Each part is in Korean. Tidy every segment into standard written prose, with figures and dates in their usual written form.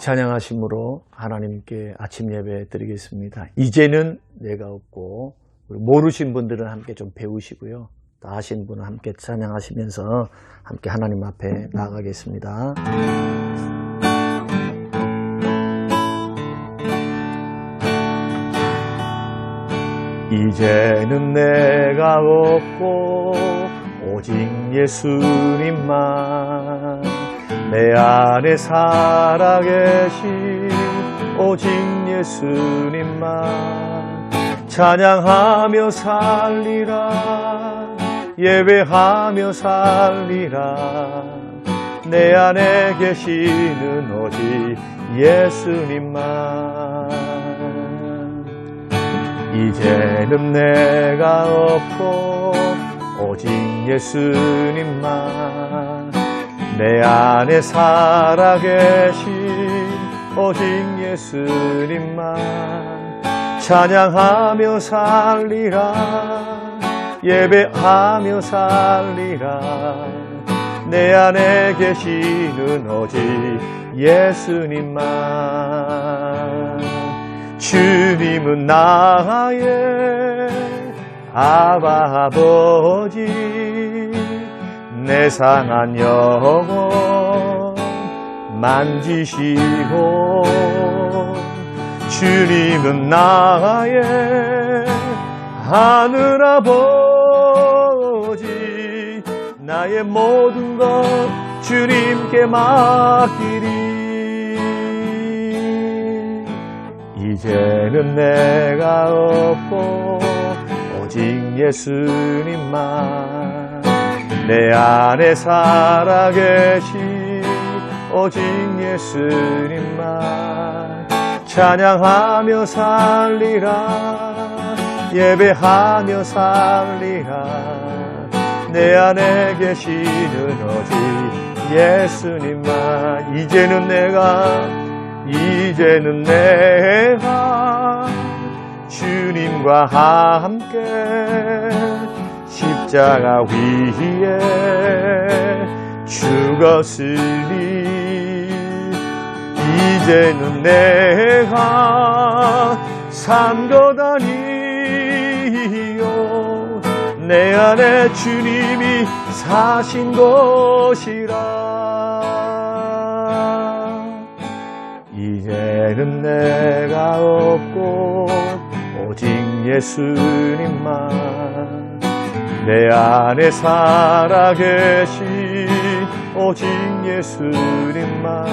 찬양하심으로 하나님께 아침 예배 드리겠습니다. 이제는 내가 없고, 모르신 분들은 함께 좀 배우시고요. 또 아신 분은 함께 찬양하시면서 함께 하나님 앞에 나아가겠습니다. 이제는 내가 없고 오직 예수님만 내 안에 살아계신 오직 예수님만 찬양하며 살리라 예배하며 살리라 내 안에 계시는 오직 예수님만 이제는 내가 없고 오직 예수님만 내 안에 살아계신 오직 예수님만 찬양하며 살리라 예배하며 살리라 내 안에 계시는 오직 예수님만 주님은 나의 아바 아버지 내 상한 영혼 만지시고 주님은 나의 하늘아버지 나의 모든 것 주님께 맡기리 이제는 내가 없고 오직 예수님만 내 안에 살아계신 오직 예수님만 찬양하며 살리라 예배하며 살리라 내 안에 계시는 오직 예수님만 이제는 내가 주님과 함께 십자가 위에 죽었으니 이제는 내가 산 것 아니요 내 안에 주님이 사신 것이라 이제는 내가 없고 오직 예수님만 내 안에 살아계신 오직 예수님만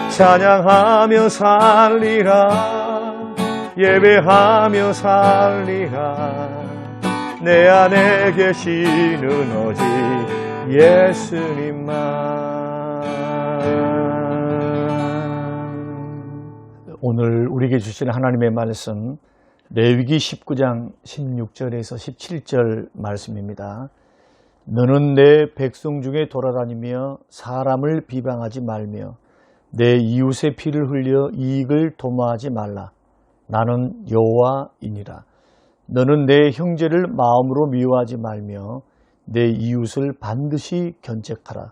찬양하며 살리라 예배하며 살리라 내 안에 계시는 오직 예수님만 오늘 우리에게 주시는 하나님의 말씀 레위기 19장 16절에서 17절 말씀입니다. 너는 내 백성 중에 돌아다니며 사람을 비방하지 말며 내 이웃의 피를 흘려 이익을 도모하지 말라. 나는 여호와이니라. 너는 내 형제를 마음으로 미워하지 말며 내 이웃을 반드시 견책하라.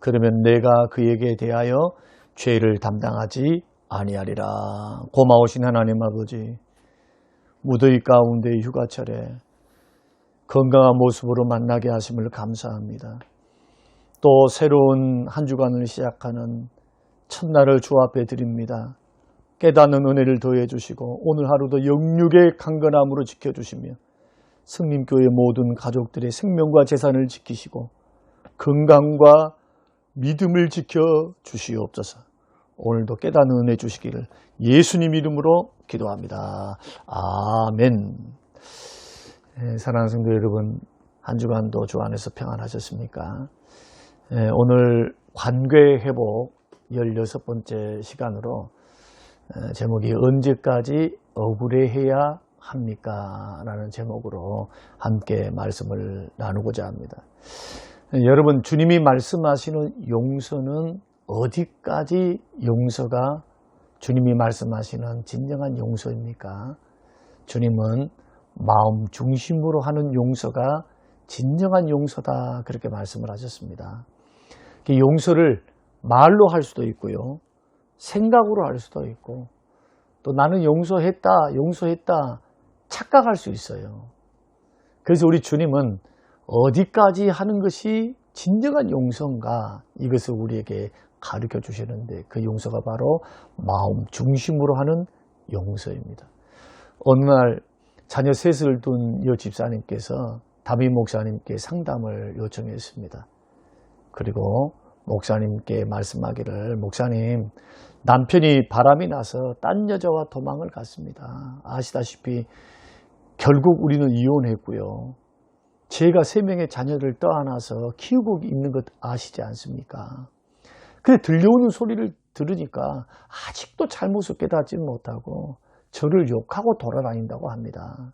그러면 내가 그에게 대하여 죄를 담당하지 아니하리라. 고마우신 하나님 아버지, 무더위 가운데 휴가철에 건강한 모습으로 만나게 하심을 감사합니다. 또 새로운 한 주간을 시작하는 첫날을 주 앞에 드립니다. 깨닫는 은혜를 더해 주시고 오늘 하루도 영육의 강건함으로 지켜주시며 성림교회 모든 가족들의 생명과 재산을 지키시고 건강과 믿음을 지켜 주시옵소서. 오늘도 깨닫는 은혜 주시기를 예수님 이름으로 기도합니다. 아멘. 사랑하는 성도 여러분, 한 주간도 주 안에서 평안하셨습니까? 오늘 관계 회복 16번째 시간으로 제목이 언제까지 억울해해야 합니까? 라는 제목으로 함께 말씀을 나누고자 합니다. 여러분, 주님이 말씀하시는 용서는 어디까지 용서가 주님이 말씀하시는 진정한 용서입니까? 주님은 마음 중심으로 하는 용서가 진정한 용서다, 그렇게 말씀을 하셨습니다. 용서를 말로 할 수도 있고요, 생각으로 할 수도 있고, 또 나는 용서했다 착각할 수 있어요. 그래서 우리 주님은 어디까지 하는 것이 진정한 용서인가, 이것을 우리에게 가르쳐 주시는데, 그 용서가 바로 마음 중심으로 하는 용서입니다. 어느 날 자녀 셋을 둔 이 집사님께서 담임 목사님께 상담을 요청했습니다. 그리고 목사님께 말씀하기를, 목사님, 남편이 바람이 나서 딴 여자와 도망을 갔습니다. 아시다시피 결국 우리는 이혼했고요. 제가 3명의 자녀를 떠안아서 키우고 있는 것 아시지 않습니까? 근데 들려오는 소리를 들으니까 아직도 잘못을 깨닫지 못하고 저를 욕하고 돌아다닌다고 합니다.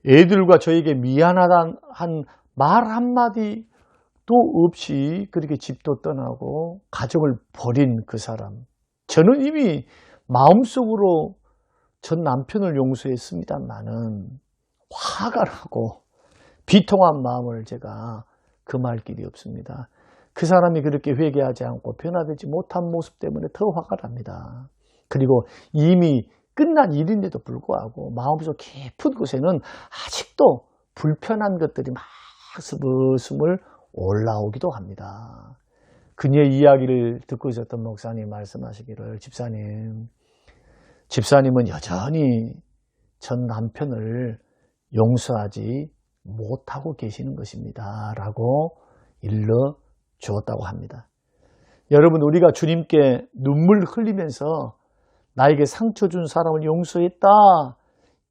애들과 저에게 미안하다는 한 말 한마디도 없이 그렇게 집도 떠나고 가족을 버린 그 사람. 저는 이미 마음속으로 전 남편을 용서했습니다만은 화가 나고 비통한 마음을 제가 금할 길이 없습니다. 그 사람이 그렇게 회개하지 않고 변화되지 못한 모습 때문에 더 화가 납니다. 그리고 이미 끝난 일인데도 불구하고 마음속 깊은 곳에는 아직도 불편한 것들이 막 스물스물 올라오기도 합니다. 그녀의 이야기를 듣고 있었던 목사님 말씀하시기를, 집사님은 여전히 전 남편을 용서하지 못하고 계시는 것입니다 라고 일러 주었다고 합니다. 여러분, 우리가 주님께 눈물 흘리면서 나에게 상처 준 사람을 용서했다,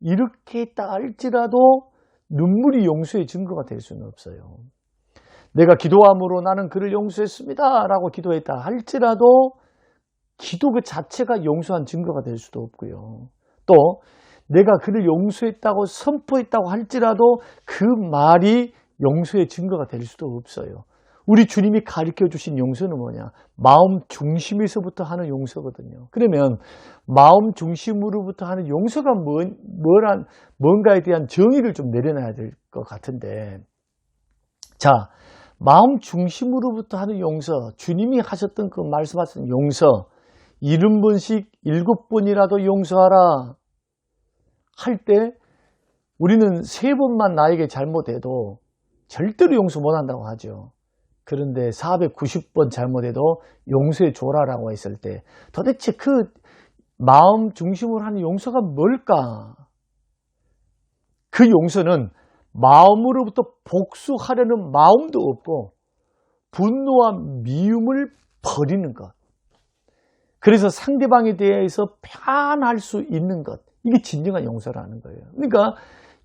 이렇게 했다 할지라도 눈물이 용서의 증거가 될 수는 없어요. 내가 기도함으로 나는 그를 용서했습니다 라고 기도했다 할지라도 기도 그 자체가 용서한 증거가 될 수도 없고요. 또 내가 그를 용서했다고 선포했다고 할지라도 그 말이 용서의 증거가 될 수도 없어요. 우리 주님이 가르쳐 주신 용서는 뭐냐? 마음 중심에서부터 하는 용서거든요. 그러면 마음 중심으로부터 하는 용서가 뭔가에 대한 정의를 좀 내려놔야 될 것 같은데, 자, 마음 중심으로부터 하는 용서, 주님이 하셨던 그 말씀하신 용서, 70번씩 7번이라도 용서하라 할 때 우리는 3번만 나에게 잘못해도 절대로 용서 못한다고 하죠. 그런데 490번 잘못해도 용서해 줘라라고 했을 때 도대체 그 마음 중심으로 하는 용서가 뭘까? 그 용서는 마음으로부터 복수하려는 마음도 없고 분노와 미움을 버리는 것. 그래서 상대방에 대해서 편할 수 있는 것. 이게 진정한 용서라는 거예요. 그러니까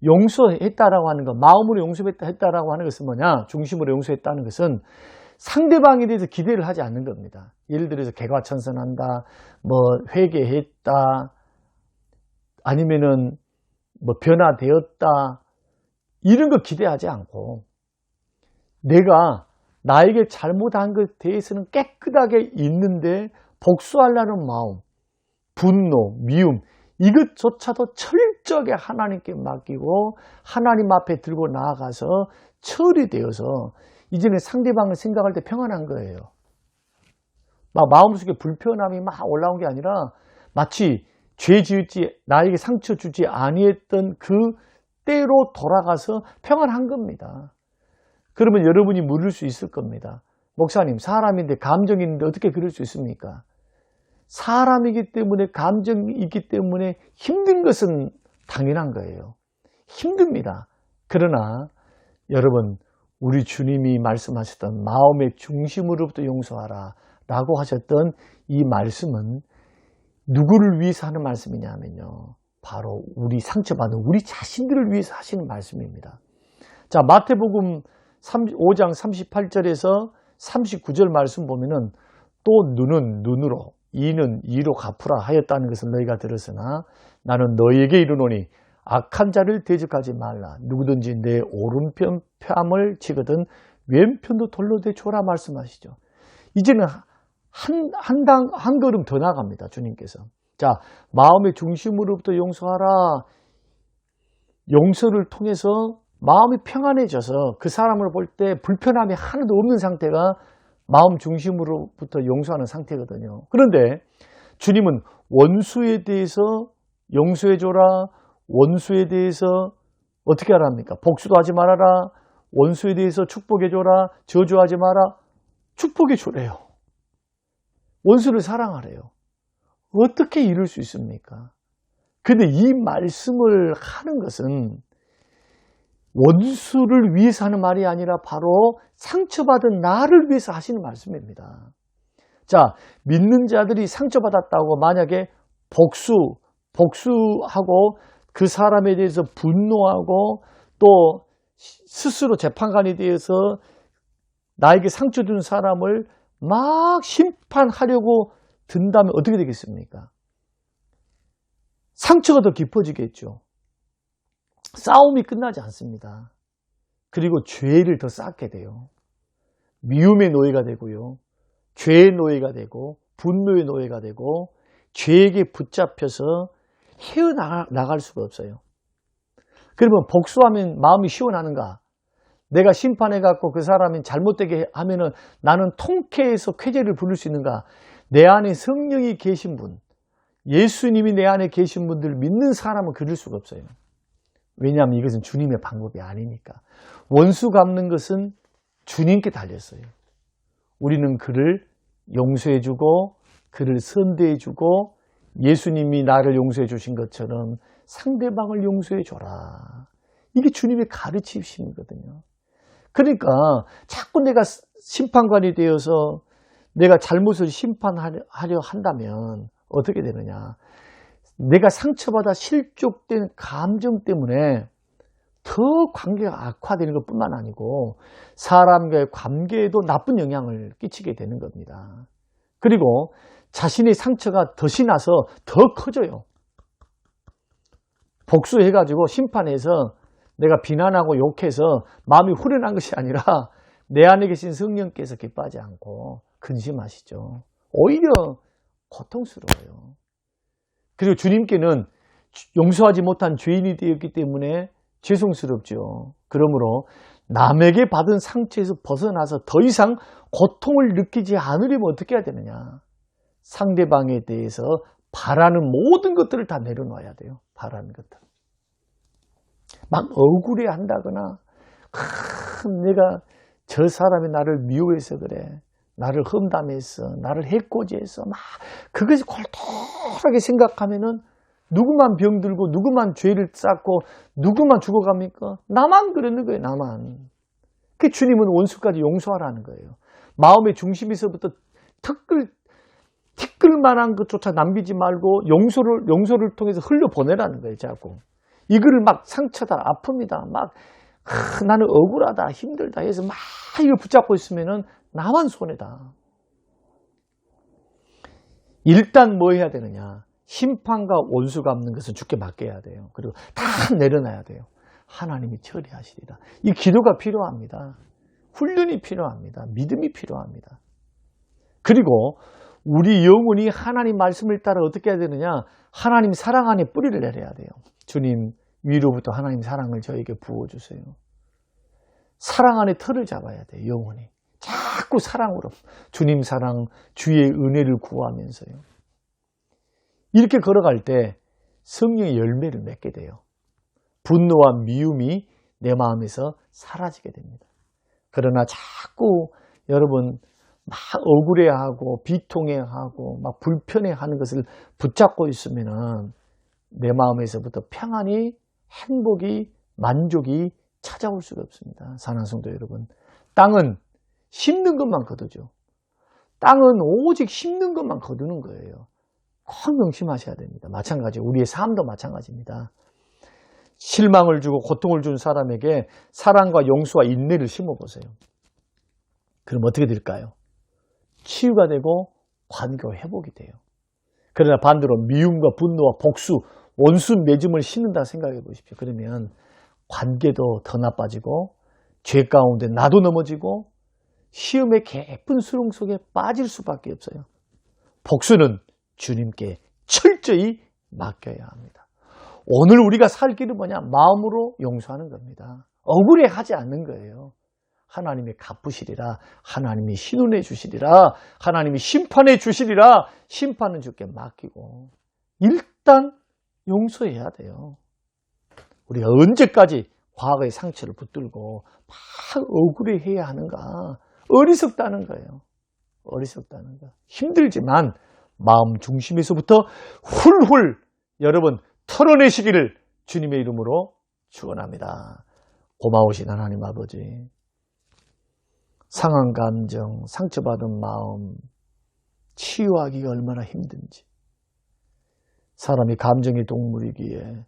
용서했다라고 하는 것, 마음으로 용서했다라고 하는 것은 뭐냐? 중심으로 용서했다는 것은 상대방에 대해서 기대를 하지 않는 겁니다. 예를 들어서 개과천선한다, 회개했다, 아니면은 변화되었다, 이런 거 기대하지 않고 내가 나에게 잘못한 것에 대해서는 깨끗하게 있는데 복수하려는 마음, 분노, 미움, 이것조차도 철저하게 하나님께 맡기고 하나님 앞에 들고 나아가서 처리되어서 이제는 상대방을 생각할 때 평안한 거예요. 막 마음속에 불편함이 막 올라온 게 아니라 마치 죄 지었지, 나에게 상처 주지 아니했던 그 때로 돌아가서 평안한 겁니다. 그러면 여러분이 물을 수 있을 겁니다. 목사님, 사람인데 감정이 있는데 어떻게 그럴 수 있습니까? 사람이기 때문에, 감정이 있기 때문에 힘든 것은 당연한 거예요. 힘듭니다. 그러나 여러분, 우리 주님이 말씀하셨던 마음의 중심으로부터 용서하라 라고 하셨던 이 말씀은 누구를 위해서 하는 말씀이냐면요, 바로 우리 상처받은 우리 자신들을 위해서 하시는 말씀입니다. 자, 마태복음 5장 38절에서 39절 말씀 보면은, 또 눈은 눈으로 이는 이로 갚으라 하였다는 것을 너희가 들었으나 나는 너희에게 이르노니 악한 자를 대적하지 말라. 누구든지 내 오른편 뺨을 치거든 왼편도 돌로 대줘라 말씀하시죠. 이제는 한 걸음 더 나갑니다. 주님께서. 자, 마음의 중심으로부터 용서하라. 용서를 통해서 마음이 평안해져서 그 사람을 볼 때 불편함이 하나도 없는 상태가 마음 중심으로부터 용서하는 상태거든요. 그런데 주님은 원수에 대해서 용서해줘라, 원수에 대해서 어떻게 하랍니까? 복수도 하지 말아라, 원수에 대해서 축복해줘라, 저주하지 마라, 축복해주래요. 원수를 사랑하래요. 어떻게 이룰 수 있습니까? 근데 이 말씀을 하는 것은 원수를 위해서 하는 말이 아니라 바로 상처받은 나를 위해서 하시는 말씀입니다. 자, 믿는 자들이 상처받았다고 만약에 복수하고 그 사람에 대해서 분노하고 또 스스로 재판관이 되어서 나에게 상처 준 사람을 막 심판하려고 든다면 어떻게 되겠습니까? 상처가 더 깊어지겠죠. 싸움이 끝나지 않습니다. 그리고 죄를 더 쌓게 돼요. 미움의 노예가 되고요. 죄의 노예가 되고 분노의 노예가 되고 죄에게 붙잡혀서 헤어나갈 수가 없어요. 그러면 복수하면 마음이 시원하는가? 내가 심판해갖고 그 사람이 잘못되게 하면은 나는 통쾌해서 쾌재를 부를 수 있는가? 내 안에 성령이 계신 분, 예수님이 내 안에 계신 분들 믿는 사람은 그럴 수가 없어요. 왜냐하면 이것은 주님의 방법이 아니니까. 원수 갚는 것은 주님께 달렸어요. 우리는 그를 용서해주고 그를 선대해주고 예수님이 나를 용서해 주신 것처럼 상대방을 용서해줘라. 이게 주님의 가르치심이거든요. 그러니까 자꾸 내가 심판관이 되어서 내가 잘못을 심판하려 한다면 어떻게 되느냐. 내가 상처받아 실족된 감정 때문에 더 관계가 악화되는 것뿐만 아니고 사람과의 관계에도 나쁜 영향을 끼치게 되는 겁니다. 그리고 자신의 상처가 덫이 나서 더 커져요. 복수해가지고 심판해서 내가 비난하고 욕해서 마음이 후련한 것이 아니라 내 안에 계신 성령께서 기뻐하지 않고 근심하시죠. 오히려 고통스러워요. 그리고 주님께는 용서하지 못한 죄인이 되었기 때문에 죄송스럽죠. 그러므로 남에게 받은 상처에서 벗어나서 더 이상 고통을 느끼지 않으려면 어떻게 해야 되느냐. 상대방에 대해서 바라는 모든 것들을 다 내려놔야 돼요. 바라는 것들. 막 억울해 한다거나 내가 저 사람이 나를 미워해서 그래. 나를 험담했어. 나를 해코지했어. 막 그것이 골똘하게 생각하면은 누구만 병들고 누구만 죄를 쌓고 누구만 죽어갑니까? 나만 그러는 거예요. 나만. 그 주님은 원수까지 용서하라는 거예요. 마음의 중심에서부터 티끌만한 것조차 남기지 말고 용서를 통해서 흘려보내라는 거예요. 자꾸. 이거를 막 상처다, 아픕니다. 막 나는 억울하다, 힘들다 해서 막 이걸 붙잡고 있으면은 나만 손해다. 일단 뭐 해야 되느냐. 심판과 원수 갚는 것은 주께 맡겨야 돼요. 그리고 다 내려놔야 돼요. 하나님이 처리하시리라. 이 기도가 필요합니다. 훈련이 필요합니다. 믿음이 필요합니다. 그리고 우리 영혼이 하나님 말씀을 따라 어떻게 해야 되느냐. 하나님 사랑 안에 뿌리를 내려야 돼요. 주님 위로부터 하나님 사랑을 저에게 부어주세요. 사랑 안에 틀을 잡아야 돼요. 영혼이. 자꾸 사랑으로 주님 사랑, 주의 은혜를 구하면서요. 이렇게 걸어갈 때 성령의 열매를 맺게 돼요. 분노와 미움이 내 마음에서 사라지게 됩니다. 그러나 자꾸 여러분 막 억울해하고 비통해하고 막 불편해하는 것을 붙잡고 있으면은 내 마음에서부터 평안이, 행복이, 만족이 찾아올 수가 없습니다. 사랑하는 성도 여러분, 땅은 심는 것만 거두죠. 땅은 오직 심는 것만 거두는 거예요. 꼭 명심하셔야 됩니다. 마찬가지로 우리의 삶도 마찬가지입니다. 실망을 주고 고통을 준 사람에게 사랑과 용서와 인내를 심어보세요. 그럼 어떻게 될까요? 치유가 되고 관계가 회복이 돼요. 그러나 반대로 미움과 분노와 복수, 원수 맺음을 심는다 생각해 보십시오. 그러면 관계도 더 나빠지고 죄 가운데 나도 넘어지고 시험의 깊은 수렁 속에 빠질 수밖에 없어요. 복수는 주님께 철저히 맡겨야 합니다. 오늘 우리가 살 길은 뭐냐? 마음으로 용서하는 겁니다. 억울해하지 않는 거예요. 하나님이 갚으시리라. 하나님이 신원해 주시리라. 하나님이 심판해 주시리라. 심판은 주께 맡기고 일단 용서해야 돼요. 우리가 언제까지 과거의 상처를 붙들고 막 억울해해야 하는가? 어리석다는 거예요. 어리석다는 거. 힘들지만 마음 중심에서부터 훌훌 여러분 털어내시기를 주님의 이름으로 축원합니다. 고마우신 하나님 아버지, 상한 감정, 상처받은 마음 치유하기가 얼마나 힘든지. 사람이 감정의 동물이기에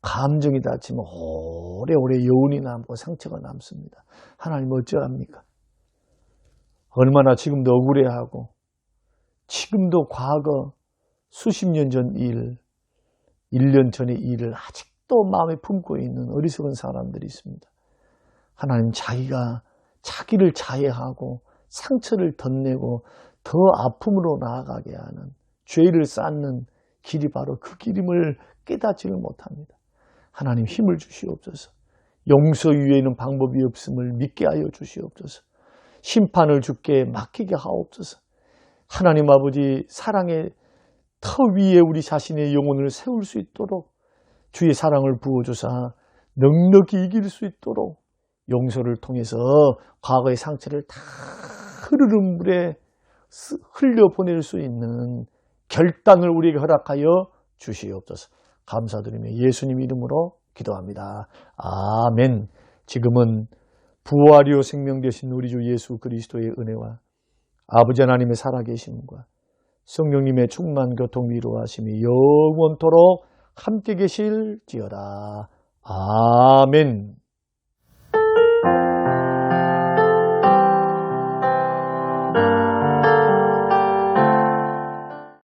감정이 닿지면 오래오래 여운이 남고 상처가 남습니다. 하나님 어찌합니까? 얼마나 지금도 억울해하고 지금도 과거 수십 년 전 일, 1년 전의 일을 아직도 마음에 품고 있는 어리석은 사람들이 있습니다. 하나님 자기가 자기를 자해하고 상처를 덧내고 더 아픔으로 나아가게 하는 죄를 쌓는 길이 바로 그 길임을 깨닫지를 못합니다. 하나님 힘을 주시옵소서. 용서 위에는 방법이 없음을 믿게 하여 주시옵소서. 심판을 주께 맡기게 하옵소서. 하나님 아버지 사랑의 터 위에 우리 자신의 영혼을 세울 수 있도록 주의 사랑을 부어주사 넉넉히 이길 수 있도록 용서를 통해서 과거의 상처를 다 흐르는 물에 흘려보낼 수 있는 결단을 우리에게 허락하여 주시옵소서. 감사드리며 예수님 이름으로 기도합니다. 아멘. 지금은 부활이요 생명 되신 우리 주 예수 그리스도의 은혜와 아버지 하나님의 살아계심과 성령님의 충만 교통 위로하심이 영원토록 함께 계실지어다. 아멘.